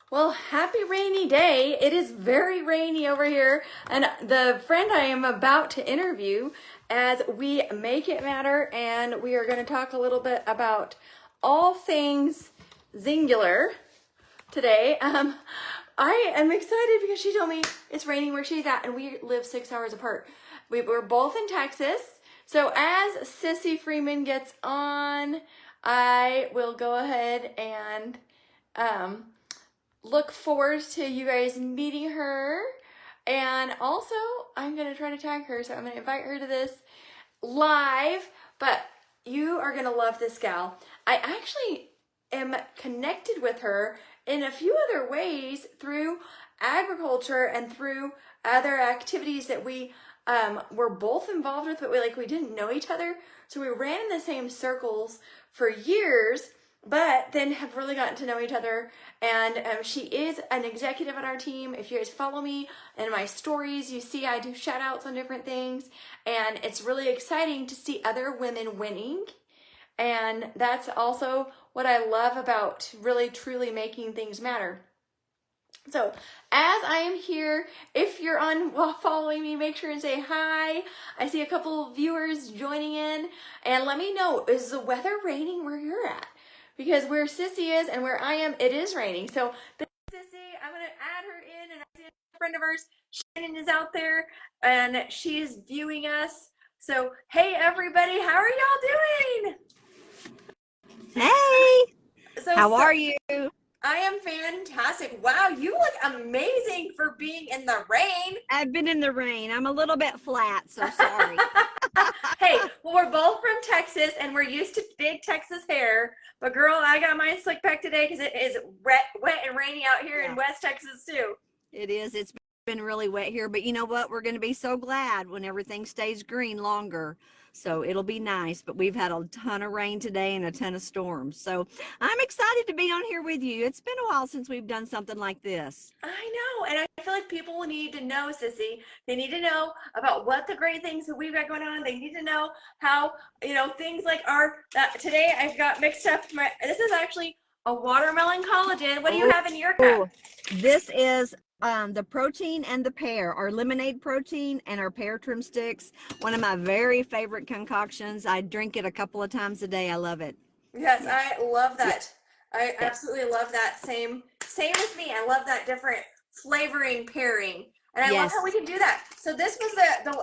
Well, happy rainy day. It is very rainy over here. And the friend I am about to interview, as we make it matter, and we are going to talk a little bit about all things singular today. I am excited because she told me it's raining where she's at, and we live 6 hours apart. We're both in Texas. So as Sissy Freeman gets on, I will go ahead and um, look forward to you guys meeting her. And also, I'm going to try to tag her. So I'm going to invite her to this live. But you are going to love this gal. I actually am connected with her in a few other ways through agriculture and through other activities that we were both involved with, but we didn't know each other. So we ran in the same circles for years, but then have really gotten to know each other. And she is an executive on our team. If you guys follow me in my stories, you see I do shout outs on different things. And it's really exciting to see other women winning. And that's also what I love about really truly making things matter. So as I am here, if you're on while following me, make sure and say hi. I see a couple of viewers joining in, and let me know, is the weather raining where you're at? Because where Sissy is and where I am, it is raining. So this is Sissy, I'm gonna add her in, and I see a friend of ours, Shannon, is out there, and she's viewing us. So hey everybody, how are y'all doing? Hey, So how are you? I am fantastic. Wow, you look amazing for being in the rain. I've been in the rain. I'm a little bit flat, so sorry. Hey, well, we're both from Texas and we're used to big Texas hair. But girl, I got mine slicked back today because it is wet and rainy out here in West Texas too. It is. It's been really wet here, but you know what? We're going to be so glad when everything stays green longer. So it'll be nice, but we've had a ton of rain today and a ton of storms. So I'm excited to be on here with you. It's been a while since we've done something like this. I know, and I feel like people need to know, Sissy. They need to know about what the great things that we've got going on. They need to know how, things like our, today I've got mixed up this is actually a watermelon collagen. What do you have in your cup? This is the protein and the pear, our lemonade protein and our pear trim sticks. One of my very favorite concoctions. I drink it a couple of times a day. I love it. Yes, I love that. Yes. I absolutely love that. Same with me. I love that different flavoring pairing. And I love Yes. how we can do that. So this was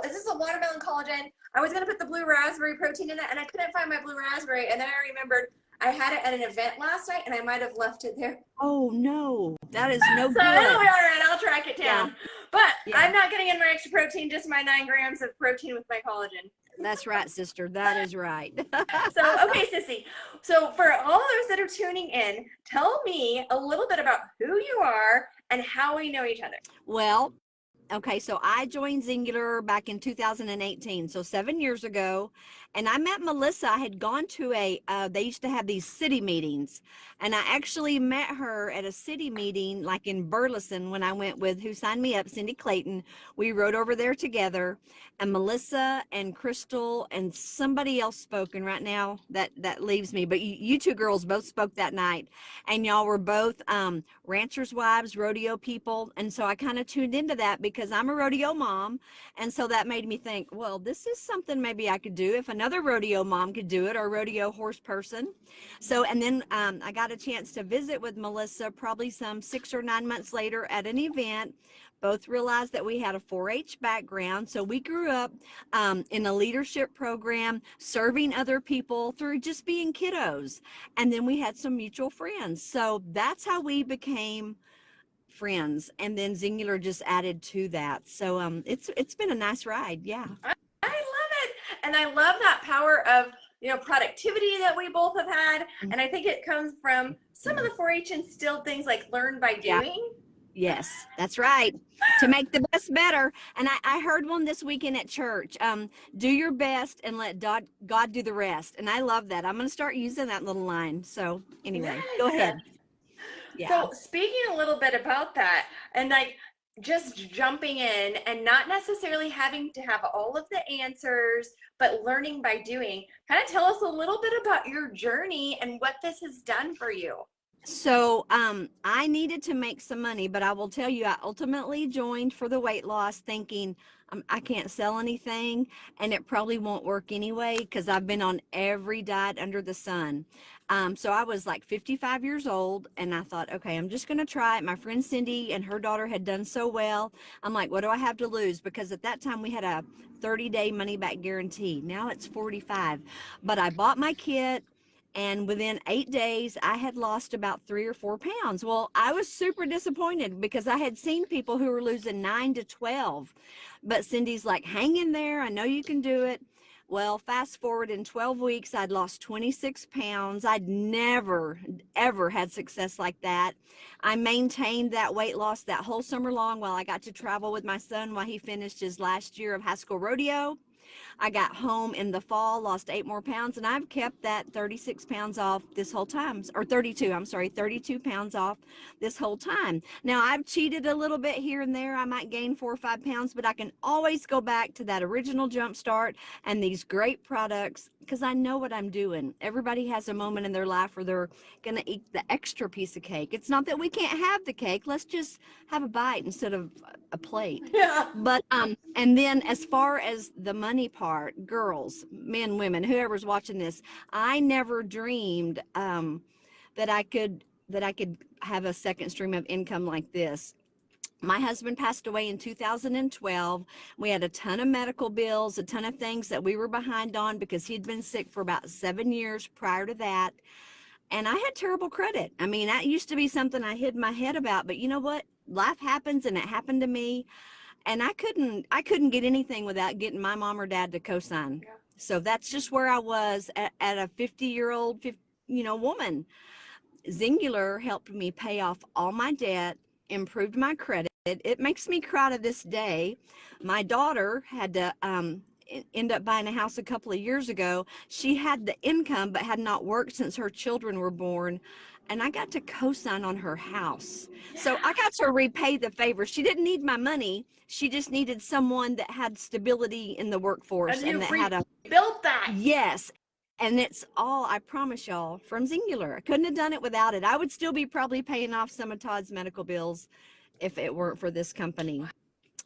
this is a watermelon collagen. I was gonna put the blue raspberry protein in it and I couldn't find my blue raspberry, and then I remembered I had it at an event last night and I might have left it there. Oh no, that is no So good. it'll be all right. I'll track it down. Yeah. But Yeah. I'm not getting in my extra protein, just my 9 grams of protein with my collagen. That's right, sister. That is right. So, okay, Sissy. So for all those that are tuning in, tell me a little bit about who you are and how we know each other. Well, okay, so I joined Singular back in 2018, so 7 years ago, and I met Melissa. I had gone to they used to have these city meetings, and I actually met her at a city meeting like in Burleson when I went with who signed me up, Cindy Clayton. We rode over there together, and Melissa and Crystal and somebody else spoke, and right now that leaves me, but you two girls both spoke that night, and y'all were both ranchers' wives, rodeo people, and so I kind of tuned into that because I'm a rodeo mom, and so that made me think, well, this is something maybe I could do if another rodeo mom could do it, or rodeo horse person. So, and then I got a chance to visit with Melissa probably some 6 or 9 months later at an event. Both realized that we had a 4-H background, so we grew up in a leadership program, serving other people through just being kiddos, and then we had some mutual friends. So that's how we became friends, and then Singular just added to that. So it's been a nice ride. Yeah. I love it. And I love that power of, productivity that we both have had. And I think it comes from some of the 4-H instilled things like learn by doing. Yes, that's right. To make the best better. And I heard one this weekend at church. Do your best and let God do the rest. And I love that. I'm going to start using that little line. So anyway, Yes. Go ahead. Yeah. So speaking a little bit about that, and just jumping in and not necessarily having to have all of the answers, but learning by doing, kind of tell us a little bit about your journey and what this has done for you. So I needed to make some money, but I will tell you, I ultimately joined for the weight loss thinking I can't sell anything and it probably won't work anyway because I've been on every diet under the sun. So I was like 55 years old and I thought, okay, I'm just going to try it. My friend Cindy and her daughter had done so well. I'm like, what do I have to lose? Because at that time we had a 30-day money back guarantee. Now it's 45. But I bought my kit. And within 8 days, I had lost about 3 or 4 pounds. Well, I was super disappointed because I had seen people who were losing 9 to 12. But Cindy's like, hang in there. I know you can do it. Well, fast forward in 12 weeks, I'd lost 26 pounds. I'd never, ever had success like that. I maintained that weight loss that whole summer long while I got to travel with my son while he finished his last year of high school rodeo. I got home in the fall, lost 8 more pounds, and I've kept that 36 pounds off this whole time, or 32, I'm sorry, 32 pounds off this whole time. Now, I've cheated a little bit here and there. I might gain 4 or 5 pounds, but I can always go back to that original jump start and these great products because I know what I'm doing. Everybody has a moment in their life where they're going to eat the extra piece of cake. It's not that we can't have the cake. Let's just have a bite instead of a plate. Yeah. But and then as far as the money part, girls, men, women, whoever's watching this, I never dreamed that I could have a second stream of income like this. My husband passed away in 2012. We had a ton of medical bills, a ton of things that we were behind on because he'd been sick for about 7 years prior to that. And I had terrible credit. I mean, that used to be something I hid my head about, but you know what? Life happens and it happened to me and I couldn't get anything without getting my mom or dad to co-sign. Yeah. So that's just where I was at a 50-year-old, woman. Zingular helped me pay off all my debt, improved my credit. It makes me cry to this day. My daughter had to end up buying a house a couple of years ago. She had the income but had not worked since her children were born. And I got to co-sign on her house. So I got to repay the favor. She didn't need my money. She just needed someone that had stability in the workforce And and you that had a rebuilt that. yes. And it's all, I promise y'all, from Zingular. I couldn't have done it without it. I would still be probably paying off some of Todd's medical bills if it weren't for this company.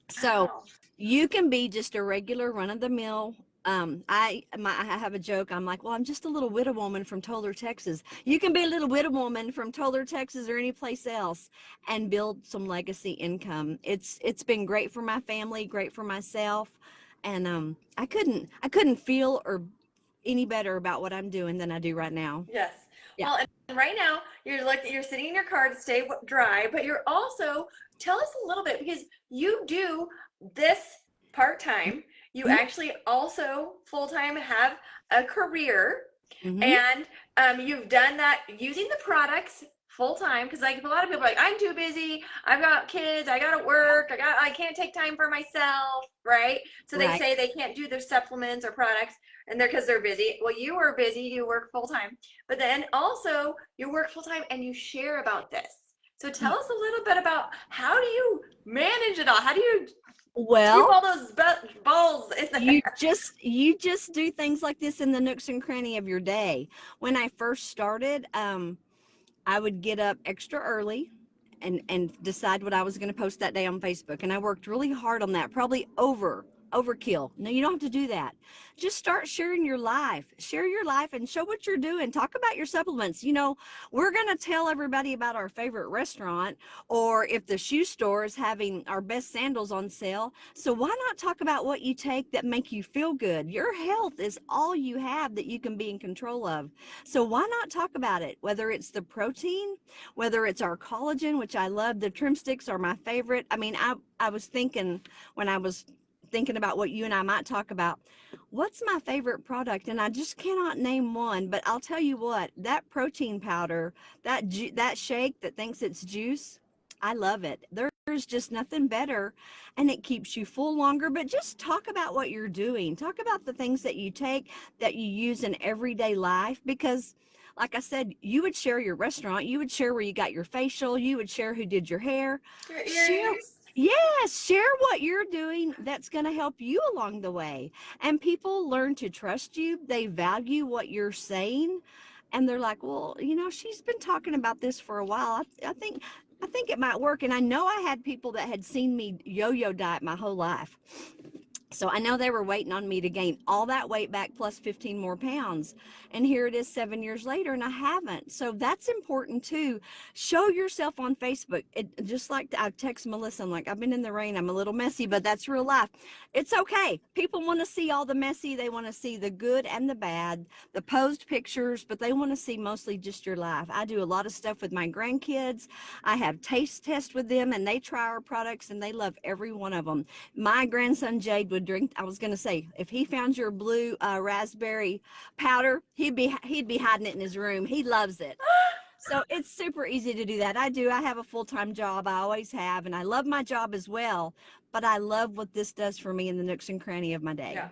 So Wow. you can be just a regular run of the mill. I have a joke. I'm like, well, I'm just a little widow woman from Toller, Texas. You can be a little widow woman from Toller, Texas, or any place else, and build some legacy income. It's been great for my family, great for myself, and I couldn't feel or any better about what I'm doing than I do right now. Yes. Yeah. Well, and right now you're sitting in your car to stay dry, but you're also tell us a little bit because you do this part-time. You Mhm. actually also full-time have a career Mhm. and you've done that using the products full-time because like a lot of people are like I'm too busy, I've got kids, I gotta work, I can't take time for myself, right? So they Right. say they can't do their supplements or products and they're because they're busy. Well, you are busy, you work full-time. But then also you work full time and you share about this. So tell us a little bit about how do you manage it all? How do you keep Well, all those balls in you there? just do things like this in the nooks and cranny of your day. When I first started, I would get up extra early and decide what I was going to post that day on Facebook. And I worked really hard on that, probably overkill. No, you don't have to do that. Just start sharing your life. Share your life and show what you're doing. Talk about your supplements. We're going to tell everybody about our favorite restaurant or if the shoe store is having our best sandals on sale. So why not talk about what you take that make you feel good? Your health is all you have that you can be in control of. So why not talk about it? Whether it's the protein, whether it's our collagen, which I love, the trim sticks are my favorite. I mean, I was thinking when I was thinking about what you and I might talk about, what's my favorite product? And I just cannot name one, but I'll tell you what, that protein powder, that shake that thinks it's juice, I love it. There's just nothing better and it keeps you full longer, but just talk about what you're doing. Talk about the things that you take that you use in everyday life because like I said, you would share your restaurant, you would share where you got your facial, you would share who did your hair. Your Share, earrings. yes, share what you're doing that's going to help you along the way. And people learn to trust you. They value what you're saying. And they're like, well, she's been talking about this for a while. I think it might work. And I know I had people that had seen me yo-yo diet my whole life. So I know they were waiting on me to gain all that weight back plus 15 more pounds. And here it is 7 years later, and I haven't. So that's important too. Show yourself on Facebook. Just like I text Melissa, I'm like, I've been in the rain. I'm a little messy, but that's real life. It's okay. People want to see all the messy. They want to see the good and the bad, the posed pictures, but they want to see mostly just your life. I do a lot of stuff with my grandkids. I have taste tests with them, and they try our products, and they love every one of them. My grandson Jade would drink. I was going to say, if he found your blue raspberry powder, he'd be hiding it in his room. He loves it. So it's super easy to do that. I have a full-time job. I always have, and I love my job as well, but I love what this does for me in the nooks and cranny of my day. Yeah.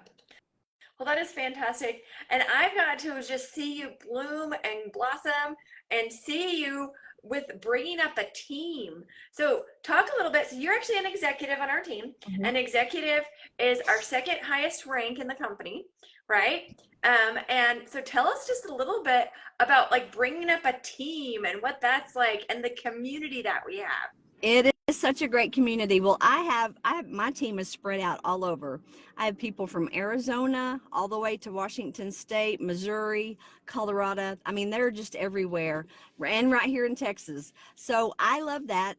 Well, that is fantastic. And I've got to just see you bloom and blossom and see you with bringing up a team. So talk a little bit. So you're actually an executive on our team. An executive is our second highest rank in the company, right? And so tell us just a little bit about like bringing up a team and what that's like and the community that we have. It is such a great community. Well, I have my team is spread out all over. I have people from Arizona all the way to Washington State, Missouri, Colorado. I mean, they're just everywhere, and right here in Texas. So I love that.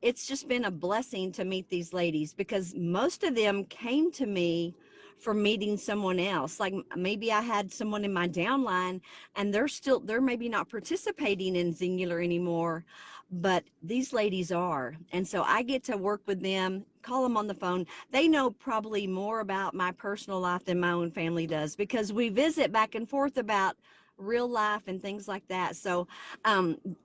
It's just been a blessing to meet these ladies because most of them came to me for meeting someone else. Like maybe I had someone in my downline and they're maybe not participating in Singular anymore, but these ladies are. And so I get to work with them, call them on the phone. They know probably more about my personal life than my own family does because we visit back and forth about real life and things like that. So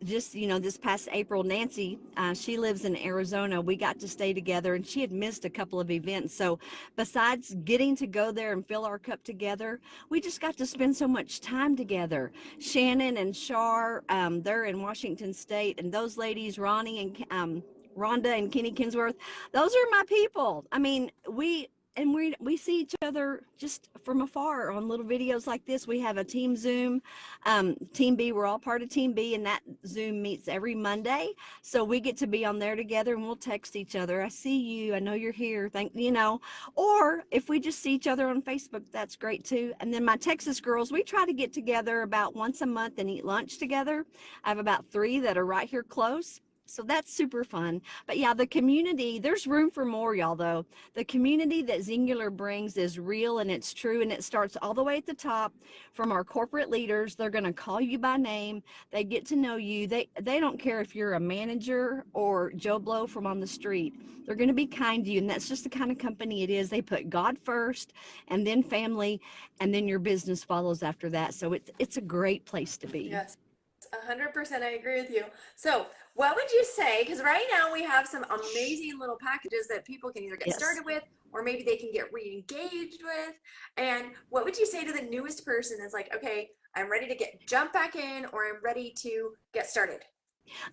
just this past April, Nancy, she lives in Arizona, we got to stay together, and she had missed a couple of events. So besides getting to go there and fill our cup together, we just got to spend so much time together. Shannon and Shar, they're in Washington State, and those ladies, Ronnie and Rhonda and Kenny Kinsworth, those are my people. I mean, we see each other just from afar on little videos like this. We have a team Zoom, Team B. We're all part of Team B, and that Zoom meets every Monday. So we get to be on there together, and we'll text each other. I see you. I know you're here. Or if we just see each other on Facebook, that's great too. And then my Texas girls, we try to get together about once a month and eat lunch together. I have about 3 that are right here close. So that's super fun. But yeah, the community, there's room for more, y'all, though. The community that Singular brings is real and it's true, and it starts all the way at the top from our corporate leaders. They're going to call you by name. They get to know you. They don't care if you're a manager or Joe Blow from on the street. They're going to be kind to you, and that's just the kind of company it is. They put God first, and then family, and then your business follows after that. So it's a great place to be. Yes. 100%, I agree with you. So, what would you say? Because right now we have some amazing little packages that people can either get started with or maybe they can get re-engaged with. And what would you say to the newest person that's like, okay, I'm ready to jump back in or I'm ready to get started?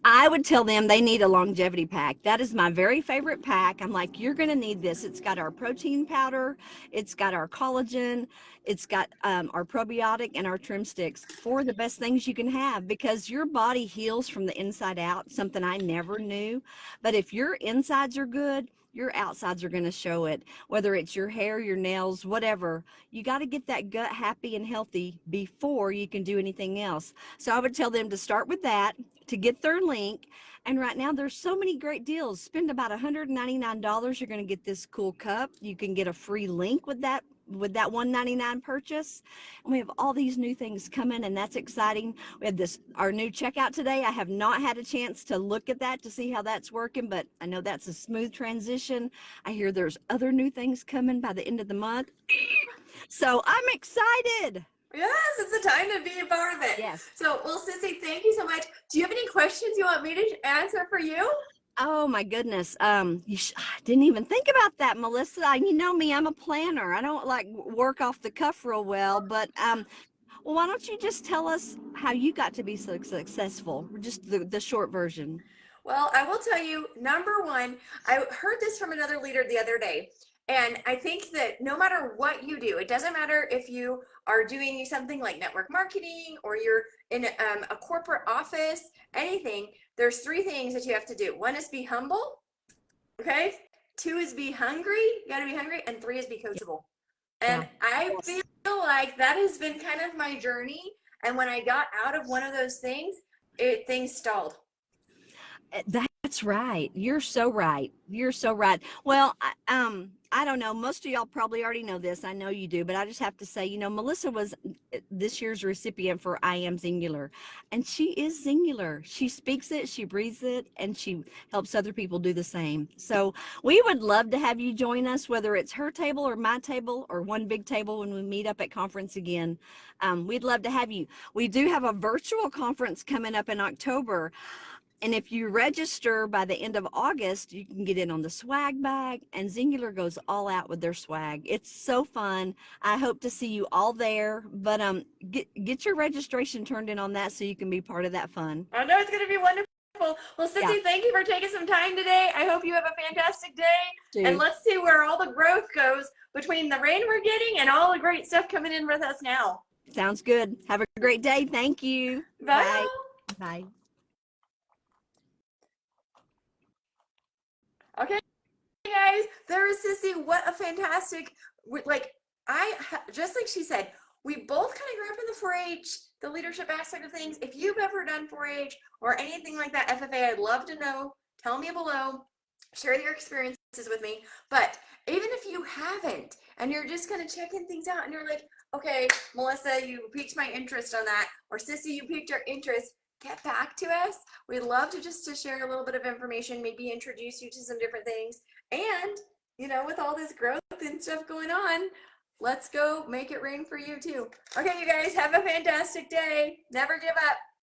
I would tell them they need a longevity pack. That is my very favorite pack. I'm like, you're going to need this. It's got our protein powder. It's got our collagen. It's got our probiotic and our trim sticks. 4 of the best things you can have because your body heals from the inside out, something I never knew. But if your insides are good, your outsides are going to show it, whether it's your hair, your nails, whatever. You got to get that gut happy and healthy before you can do anything else. So I would tell them to start with that, to get their link. And right now there's so many great deals. Spend about $199. You're going to get this cool cup. You can get a free link with that $199 purchase. And we have all these new things coming, and that's exciting. We had our new checkout today. I have not had a chance to look at that to see how that's working, but I know that's a smooth transition. I hear there's other new things coming by the end of the month. So I'm excited. Yes, it's the time to be a part of it. Yes. So, well, Sissy, thank you so much. Do you have any questions you want me to answer for you? Oh my goodness. I didn't even think about that, Melissa. You know me, I'm a planner. I don't like work off the cuff real well, but well, why don't you just tell us how you got to be so successful? Just the short version. Well, I will tell you, number one, I heard this from another leader the other day. And I think that no matter what you do, it doesn't matter if you are doing something like network marketing, or you're in a corporate office, anything, there's 3 things that you have to do. 1 is be humble, okay? 2 is be hungry, you gotta be hungry, and 3 is be coachable. And Yeah. I feel like that has been kind of my journey. And when I got out of one of those things, things stalled. That's right. You're so right. You're so right. Well, I don't know. Most of y'all probably already know this. I know you do, but I just have to say, you know, Melissa was this year's recipient for I Am Singular, and she is singular. She speaks it, she breathes it, and she helps other people do the same. So we would love to have you join us, whether it's her table or my table or one big table when we meet up at conference again. We'd love to have you. We do have a virtual conference coming up in October. And if you register by the end of August, you can get in on the swag bag, and Singular goes all out with their swag. It's so fun. I hope to see you all there, but get your registration turned in on that so you can be part of that fun. I know it's going to be wonderful. Well, Sissy, Yeah. thank you for taking some time today. I hope you have a fantastic day. Too. And let's see where all the growth goes between the rain we're getting and all the great stuff coming in with us now. Sounds good. Have a great day. Thank you. Bye. Bye. Okay, guys, there is Sissy. What a fantastic, like, just like she said, we both kind of grew up in the 4-H, the leadership aspect of things. If you've ever done 4-H or anything like that, FFA, I'd love to know. Tell me below. Share your experiences with me. But even if you haven't, and you're just kind of checking things out, and you're like, okay, Melissa, you piqued my interest on that, or Sissy, you piqued our interest, get back to us. We'd love to just to share a little bit of information, maybe introduce you to some different things. And, you know, with all this growth and stuff going on, let's go make it rain for you too. Okay, you guys, have a fantastic day. Never give up.